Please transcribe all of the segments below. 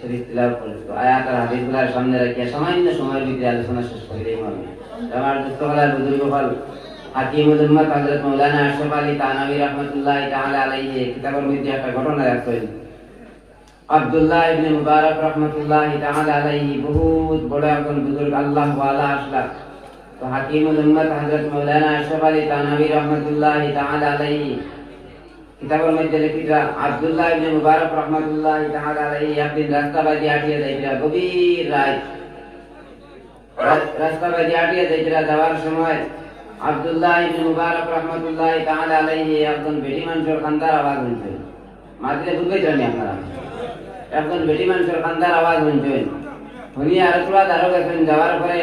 শরীফ তিলাওয়াত করেছি। আয়াত আর হাদিসগুলোর সামনে রেখে সামান্য সময়ের ভিতরে আলোচনা শেষ করে দেই আমি। আমার দোস্তগলার বুজুর্গ হল হাকিমুল উম্মাত হযরত মাওলানা আশরাফ আলী থানভী রাহমাতুল্লাহি তাআলা আলাইহি কিতাবের মধ্যে একটা ঘটনা রাখছেন। আব্দুল্লাহ ইবনে মুবারক রাহমাতুল্লাহি তাআলা আলাইহি বহুত বড় একজন বুজুর্গ আল্লাহ ওয়ালা আসলাম। তো হাকিমুল উম্মাত হযরত মাওলানা আশরাফ আলী থানভী রাহমাতুল্লাহি তাআলা আলাইহি কিতাবের মধ্যে লিখিতা আব্দুল্লাহ ইবনে মুবারক রাহমাতুল্লাহি তাআলা আলাইহি একদিন রাস্তা বাজি আটিয়ে যাইরা গভীর রাস্তা বাজি আটিয়ে যাইরা যাওয়ার সময় আব্দুল্লাহ ইবনে মুবারক রাহমাতুল্লাহি তাআলা আলাইহি একজন বেটি মানুষের কান্দার আওয়াজ শুনছে। মাঝে বুঝবে জানি আপনারা একজন বেটি মানুষের কান্দার আওয়াজ শুনছে। উনি আর তোরা দাঁড়ো গেছেন যাওয়ার পরে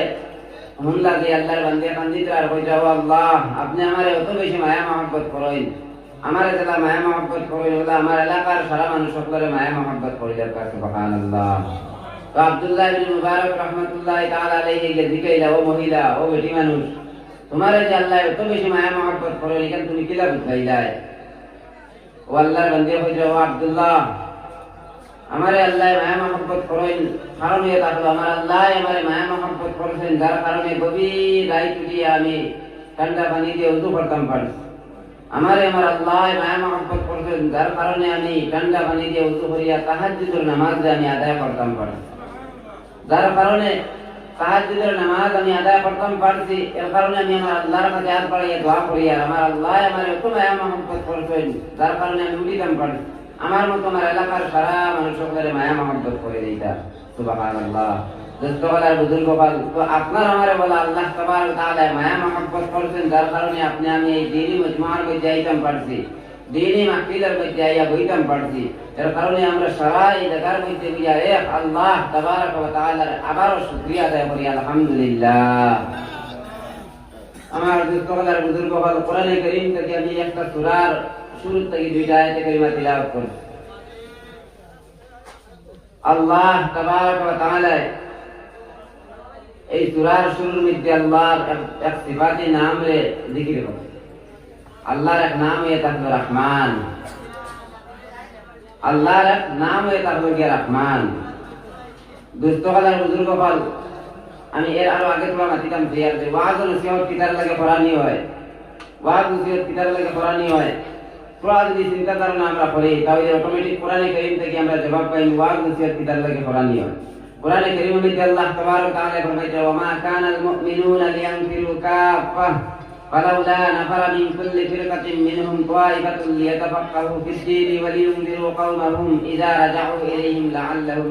হুমলা দিয়ে আল্লাহর বান্দে কান্দিতে আর কইতে ও আল্লাহ আপনি আমারে অত বেশি মায়া মহব্বত করেন, আমার যারা মায়া মহব্বত করেন ওলা আমার এলাকার সারা মানুষ সকলের মায়া মহব্বত করে দরকার। সুবহানাল্লাহ। তো আব্দুল্লাহ ইবনে মুবারক রাহমাতুল্লাহি তাআলা আলাইহি কে জিজ্ঞাসা ও মহিলা ও বেটি মানুষ তোমার যে আল্লাহ এত বেশি মায়া মহব্বত করে এখানে তুমি কিলা বুঝাইলাই? ও আল্লাহর বান্দে কইছে ও আব্দুল্লাহ আমারে আল্লাহ মায়া মহব্বত করেন কারণ এটা হলো আমার আল্লাহ আমারে মায়া মহব্বত করেছেন যার কারণে গভীর রাত দিয়ে আমি ঠান্ডা পানি দিয়ে ওযু করতাম পারি। আমারে আমার আল্লাহ মায়া মহব্বত করেছেন যার কারণে আমি ঠান্ডা পানি দিয়ে ওযু করিয়া তাহাজ্জুদের নামাজ আমি আদায় করতাম পারি। যার কারণে তাহাজ্জুদের নামাজ আমি আদায় করতাম পারছি এর কারণে আমি আমার আল্লাহর কাছে হাত বাড়িয়ে দোয়া করি আর আমার আল্লাহ আমারে এত মায়া মহব্বত করেছেন যার কারণে আমি উঠিতাম পারি। আমার মতো আমার এলাকার সারা মানুষ সকলের মায়া মহব্বত করে দিতা। সুবহানাল্লাহ। দোস্তগলার বুজুর্গ বল তো আপনার আমারে বলা আল্লাহ তাবারক তাআলা মায়া মহব্বত করেছেন যার কারণে আপনি আমি এই দ্বীনি মজমার মধ্যে আইতাম পারছি, দ্বীনি মাহফিলের মধ্যে আইয়া বইতাম পারছি। এর কারণে আমরা সারা এই জায়গার মধ্যে গিয়া এক আল্লাহ তাবারক ওয়া তাআলার আবারও শুকরিয়া আদায় করি আলহামদুলিল্লাহ। আমার দোস্তগলার বুজুর্গ বল কোরআনে কারীম থেকে আমি একটা সূরার শুরু থেকে দুইটা আয়াতে কারিমা তিলাওয়াত করব। আল্লাহ তাবারক ওয়া তাআলা এই সূরার শুরুর মধ্যে আল্লাহর এক সিফাতে নাম রে জিকির করে। আল্লাহর এক নাম হচ্ছে রহমান। আল্লাহর এক নাম হচ্ছে রহমান। দোস্তগলার বুজুর্গ বল আমি এর আরো আগে তোলা মাতিতাম যে ওয়াজ ও নসিহত কিতার লাগে পড়ানি হয়, ওয়াজ নসিহত কিতার লাগে পড়ানি হয়। তোরা যদি চিন্তা ধারণা আমরা করি তাহলে অটোমেটিক কোরআনে কারীম থেকে আমরা জবাব পাই ওয়াজ নসিহত কিতার লাগে পড়ানি হয়। কোরআনে কারীমের মধ্যে আল্লাহ তাবারক তাআলা ফরমাইছে ওয়া মা কানাল মুমিনুনা লিয়ানফিরু কাফা ফালাউলা নাফারা মিন কুল্লি ফিরকাতিন মিনহুম তাওয়াইফাতুন লিয়াতাফাক্কাহু ফিদ-দীনি ওয়া লিয়ুনযিরু কওমাহুম ইযা রাজাউ ইলাইহিম লাআল্লাহুম